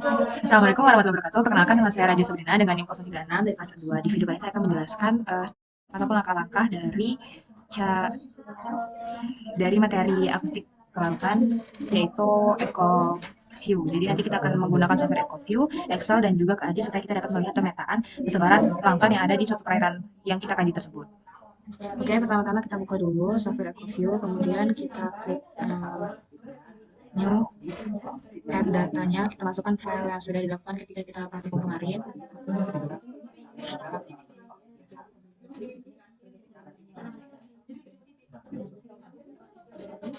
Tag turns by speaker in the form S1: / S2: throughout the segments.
S1: Assalamualaikum warahmatullahi wabarakatuh. Perkenalkan nama saya Raja Sabrina dengan NIM 036 dari kelas 2. Di video kali ini saya akan menjelaskan ataupun langkah-langkah dari materi akustik kelautan yaitu EcoView. Jadi nanti kita akan menggunakan software EcoView, Excel dan juga ke supaya kita dapat melihat pemetaan sebaran plankton yang ada di suatu perairan yang kita kaji tersebut. Oke, pertama-tama kita buka dulu software EcoView, kemudian kita klik new add datanya, kita masukkan file yang sudah dilakukan ketika kita praktikum kemarin.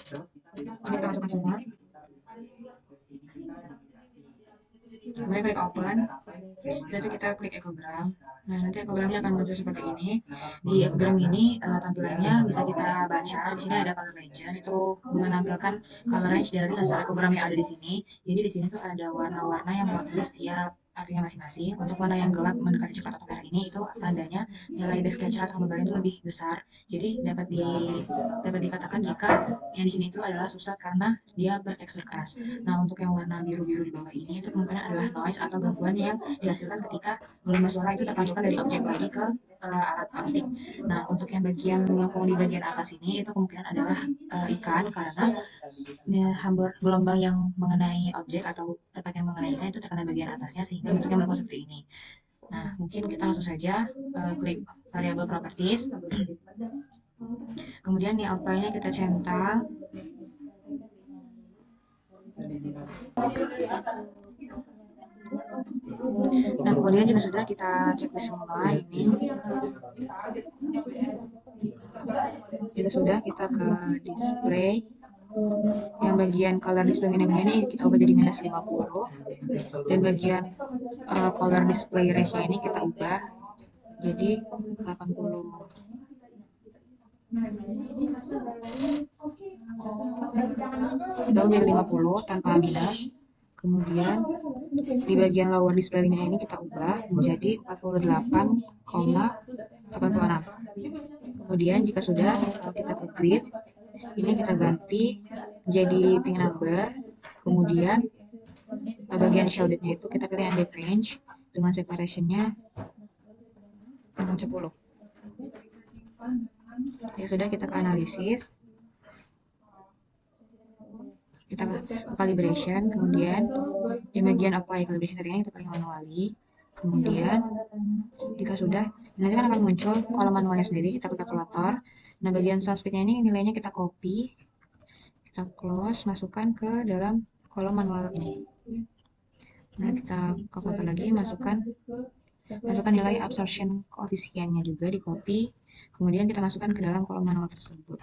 S1: Sudah kita masukkan semua. Kemudian klik open, nanti kita klik ekogram. Nah, nanti ekogramnya akan muncul seperti ini. Di ekogram ini tampilannya bisa kita baca. Di sini ada color legend, itu menampilkan color range dari hasil ekogram yang ada di sini. Jadi di sini tuh ada warna-warna yang mewakili setiap artinya masing-masing. Untuk warna yang gelap mendekati coklat atau merah ini itu tandanya nilai base catch rate atau itu lebih besar. Jadi dapat dikatakan jika yang di sini itu adalah substrat karena dia bertekstur keras. Nah, untuk yang warna biru-biru di bawah ini itu kemungkinan adalah noise atau gangguan yang dihasilkan ketika gelombang suara itu terpancarkan dari objek lagi ke alat akustik. Nah, untuk yang bagian melengkung di bagian atas ini itu kemungkinan adalah ikan karena hambur gelombang yang mengenai objek atau tempat yang mengenai ikan itu terkena bagian atasnya sehingga bentuknya melengkung seperti ini. Nah, mungkin kita langsung saja klik variable properties. Kemudian di apply-nya kita centang. Nah, kemudian juga sudah kita cek di semua ini. Jika sudah, kita ke display. Yang bagian color display minimnya ini kita ubah jadi minus 50. Dan bagian color display range ini kita ubah jadi 80. Kita ubah jadi 50 tanpa minus. Kemudian di bagian lower display limit ini kita ubah menjadi 48,86. Kemudian jika sudah kita ke grid, ini kita ganti jadi pink number. Kemudian bagian shaded-nya itu kita pilih end range dengan separationnya 10. Ya sudah, kita ke analisis, kita ke calibration, kemudian di bagian apply calibration setting kita pilih manually. Kemudian jika sudah, nanti kan akan muncul kolom manualnya sendiri, kita klik kalkulator. Nah, bagian suspendnya ini nilainya kita copy, kita close, masukkan ke dalam kolom manual ini. Nah, kita kalkulator lagi, masukkan nilai absorption koefisiennya juga di copy, kemudian kita masukkan ke dalam kolom manual tersebut.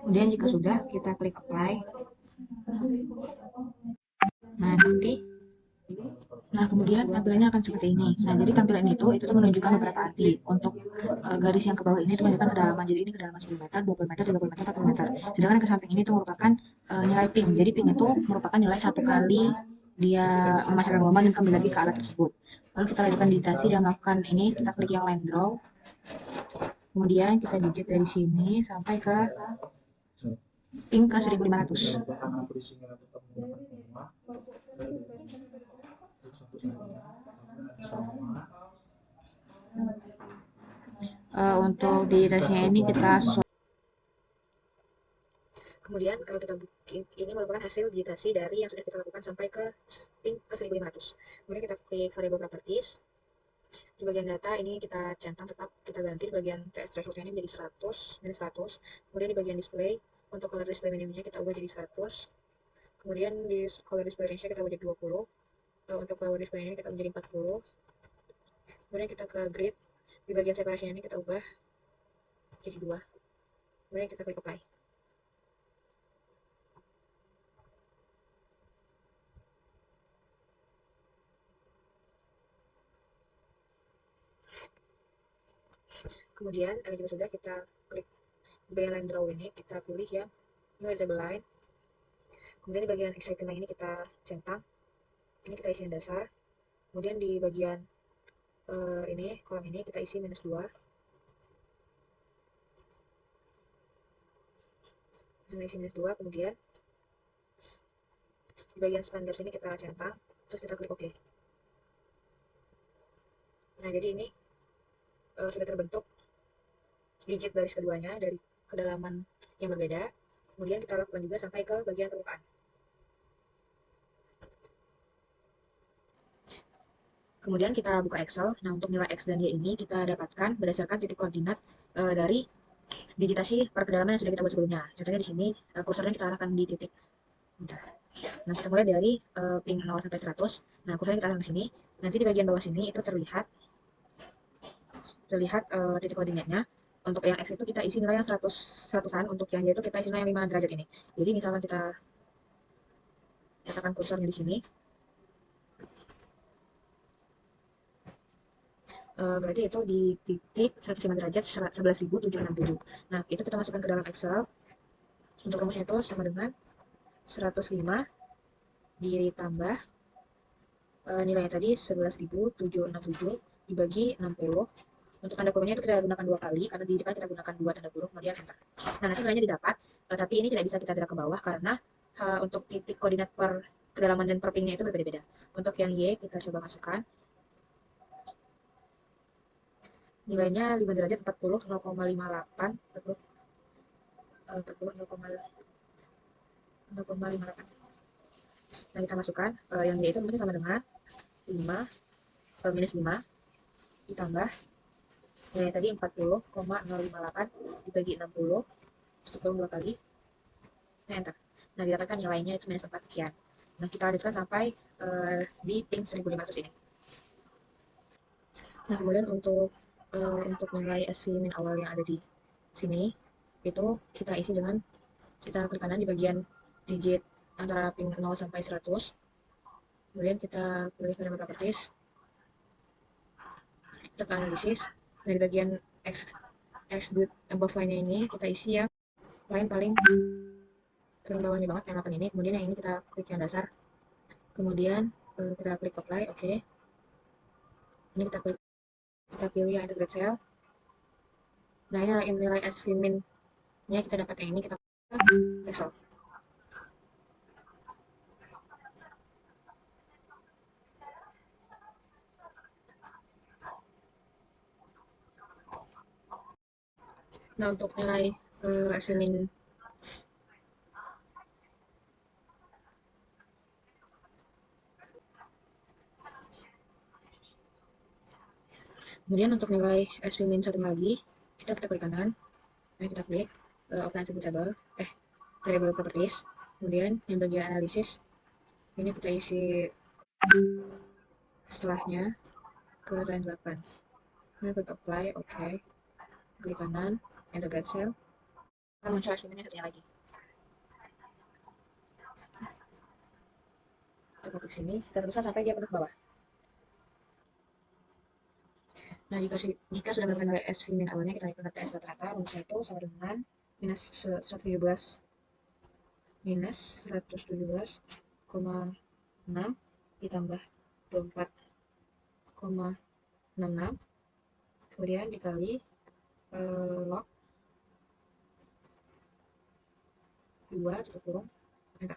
S1: Kemudian jika sudah, kita klik apply. Nah, kemudian tampilannya akan seperti ini. Nah, jadi tampilan itu tuh menunjukkan beberapa arti. Untuk garis yang ke bawah ini itu menunjukkan kedalaman. Jadi ini kedalaman 10 meter, 20 meter, 30 meter, 40 meter. Sedangkan yang ke samping ini itu merupakan nilai ping. Jadi ping itu merupakan nilai satu kali dia memasarkan gelombang dan kembali lagi ke alat tersebut. Lalu kita lanjutkan digitasi dan melakukan ini, kita klik yang line draw. Kemudian kita digit dari sini sampai ke ping ke 1500. Untuk digitasinya ini kita kemudian kita ini merupakan hasil digitasi dari yang sudah kita lakukan sampai ke ping ke 1500. Kemudian kita klik variable properties. Di bagian data ini kita centang, tetap kita ganti di bagian TS threshold-nya ini menjadi 100, minus 100. Kemudian di bagian display, untuk color display minimumnya kita ubah jadi 100. Kemudian di color display range-nya kita ubah jadi 20. Untuk color display ini kita ubah jadi 40. Kemudian kita ke grid, di bagian separation ini kita ubah jadi 2. Kemudian kita klik apply. Kemudian jika sudah, kita klik di bagian line draw ini kita pilih yang new table line, kemudian di bagian extracting line ini kita centang, ini kita isi yang dasar, kemudian di bagian ini kolom ini kita isi -2, isi -2, kemudian di bagian span sini kita centang, terus kita klik OK. Nah, jadi ini sudah terbentuk digit baris keduanya dari kedalaman yang berbeda. Kemudian kita lakukan juga sampai ke bagian permukaan. Kemudian kita buka Excel. Nah, untuk nilai X dan Y ini kita dapatkan berdasarkan titik koordinat dari digitasi per kedalaman yang sudah kita buat sebelumnya. Contohnya di sini kursornya kita arahkan di titik. Nah, kita mulai dari ping 0 sampai 100. Nah, kursornya kita arahkan ke sini. Nanti di bagian bawah sini itu terlihat titik koordinatnya. Untuk yang X itu kita isi nilai yang 100-an, untuk yang Y itu kita isi nilai yang 5 derajat ini. Jadi misalkan kita katakan kursornya di sini, berarti itu di titik 105 derajat 11.767. Nah, itu kita masukkan ke dalam Excel. Untuk rumusnya itu sama dengan 105 ditambah nilainya tadi 11.767 dibagi 60. Untuk tanda kurungnya itu kita gunakan 2 kali, karena di depan kita gunakan 2 tanda kurung, kemudian enter. Nah, nanti nilainya didapat, tapi ini tidak bisa kita drag ke bawah karena untuk titik koordinat per kedalaman dan per pingnya itu berbeda-beda. Untuk yang Y kita coba masukkan. Nilainya 5 derajat 40 0,58 0,58. Nah, kita masukkan yang Y itu mungkin sama dengan 5 minus 5 ditambah nilai tadi 40,058 dibagi 60, tutup kurung 2 kali, nah enter. Nah, didapatkan nilainya itu minus 4 sekian. Nah, kita lanjutkan sampai di ping 1500 ini. Nah, kemudian untuk nilai SV min awal yang ada di sini, itu kita isi dengan kita klik kanan di bagian digit antara ping 0 sampai 100. Kemudian kita pilih variable properties, tekan analisis. Nah, di bagian exclude above line ini kita isi yang line paling bawahnya banget, yang 8 ini. Kemudian yang ini kita klik yang dasar. Kemudian kita klik apply, oke. Ini kita pilih yang integrate cell. Nah, ini nilai SV min nya kita dapat yang ini, kita Excel. Nah, untuk nilai SV min kemudian untuk nilai SV min satu lagi, kita klik kanan. Nah, kita klik apply attribute table, variable properties. Kemudian yang bagian analisis ini kita isi setelahnya ke line 8. Ini klik apply, oke. Klik kanan, integrate cell. Kita muncul SV-nya satunya lagi. Kita klik sini, kita teruskan sampai dia penuh bawah. Nah, jika sudah melakukan nilai SV min awalnya, kita lakukan TS rata-rata, rumusnya itu sama dengan minus 117,6 ditambah 24,66, kemudian dikali log 2 tutup kurung. Nah,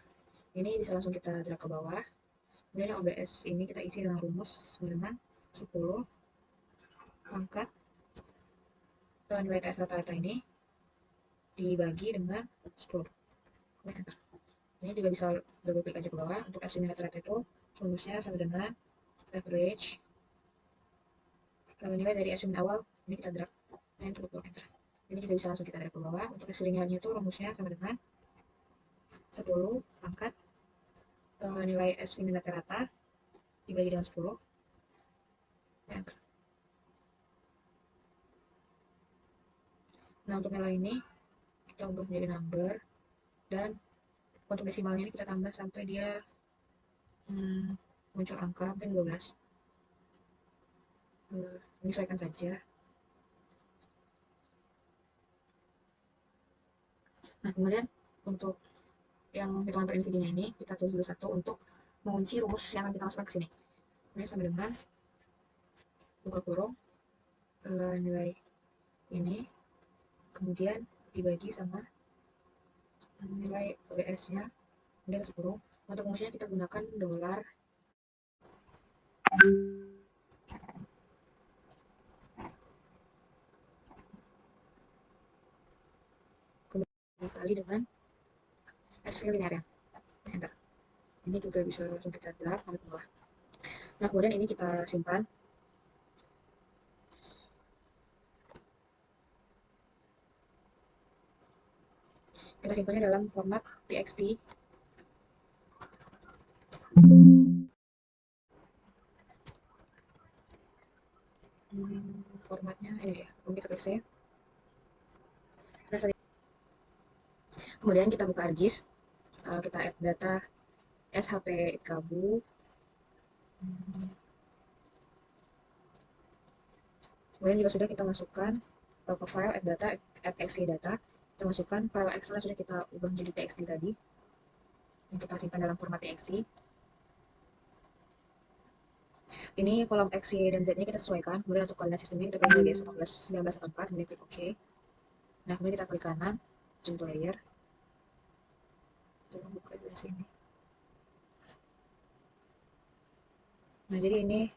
S1: ini bisa langsung kita drag ke bawah. Kemudian yang OBS ini kita isi dengan rumus sama dengan 10 pangkat nilai TS rata-rata ini dibagi dengan 10. Kemudian enter. Ini juga bisa double klik aja ke bawah. Untuk estimasi rata-rata itu rumusnya sama dengan average nilai dari estimasi awal, ini kita drag, enter. Ini juga bisa langsung kita drag ke bawah. Untuk estimasinya itu rumusnya sama dengan 10 pangkat nilai estimasi rata-rata dibagi dengan 10, enter. Nah, untuk nilai ini kita ubah menjadi number, dan untuk desimalnya ini kita tambah sampai dia muncul angka mungkin 12. Menyesuaikan saja. Nah, kemudian untuk yang hitungan per individunya ini, kita tulis dulu satu untuk mengunci rumus yang akan kita masukkan ke sini. Kemudian sama dengan buka kurung nilai ini, kemudian dibagi sama nilai OBS-nya, kemudian tutup kurung. Untuk menguncinya kita gunakan dolar. Kemudian dikali dengan SV linearnya. Enter. Ini juga bisa langsung kita drag sampai ke bawah. Nah, kemudian ini kita simpan. Kita simpannya dalam format txt. Formatnya ini ya, kemudian kita save. Kemudian kita buka ArcGIS, kita add data SHP Itkabu. Kemudian jika sudah, kita masukkan ke file add data, add exe data. Kita masukkan file Excel yang sudah kita ubah menjadi txt tadi, yang kita simpan dalam format txt. Ini kolom X, Y, dan Z-nya kita sesuaikan. Kemudian untuk koordinat sistemnya kita pilih sebagai 1984, kemudian klik OK. Nah, kemudian kita klik kanan, zoom to layer. Kita buka di sini. Nah, jadi ini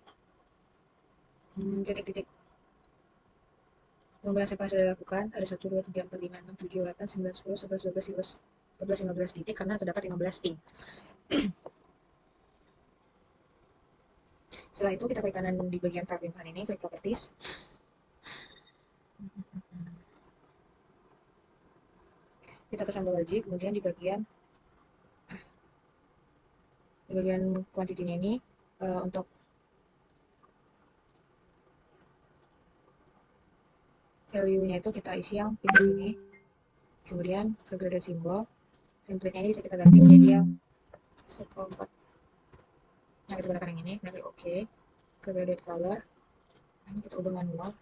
S1: titik-titik gambar yang sudah dilakukan. Ada 1, 2, 3, 4, 5, 6, 7, 8, 9, 10, 11, 12, 13, 14, 15 titik karena terdapat 15 ping. Setelah itu kita klik kanan di bagian file limpahan ini, klik properties. Kita ke sampel lagi, kemudian di bagian quantity-nya ini untuk value-nya itu kita isi yang pindah sini. Kemudian ke gradient symbol, template-nya ini bisa kita ganti menjadi yang circle 4. Nah, kita gunakan yang ini, klik OK. Ke gradient color, ini kita ubah manual.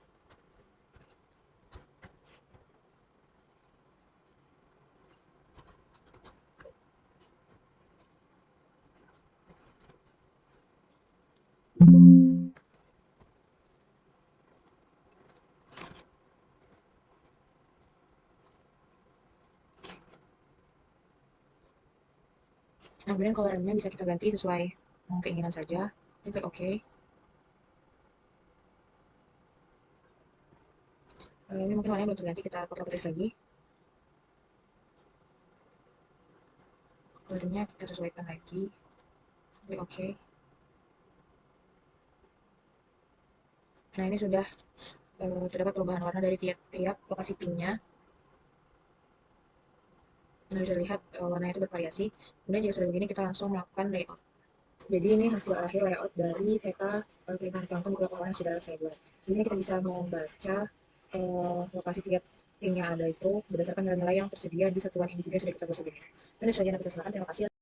S1: Nah, kemudian color-nya bisa kita ganti sesuai keinginan saja. Klik OK. Ini mungkin warnanya belum terganti, kita ke properties lagi. Color-nya kita sesuaikan lagi. Klik OK. Nah, ini sudah terdapat perubahan warna dari tiap lokasi pin-nya. Nah, bisa lihat warnanya itu bervariasi. Kemudian jika sudah begini, kita langsung melakukan layout. Jadi ini hasil akhir layout dari peta pelimpahan plankton di Pulau yang sudah saya buat. Di sini kita bisa membaca lokasi tiap pin yang ada itu berdasarkan nilai-nilai yang tersedia di satuan individu yang sudah kita buat sebelumnya. Dan itu saja yang bisa silakan. Terima kasih.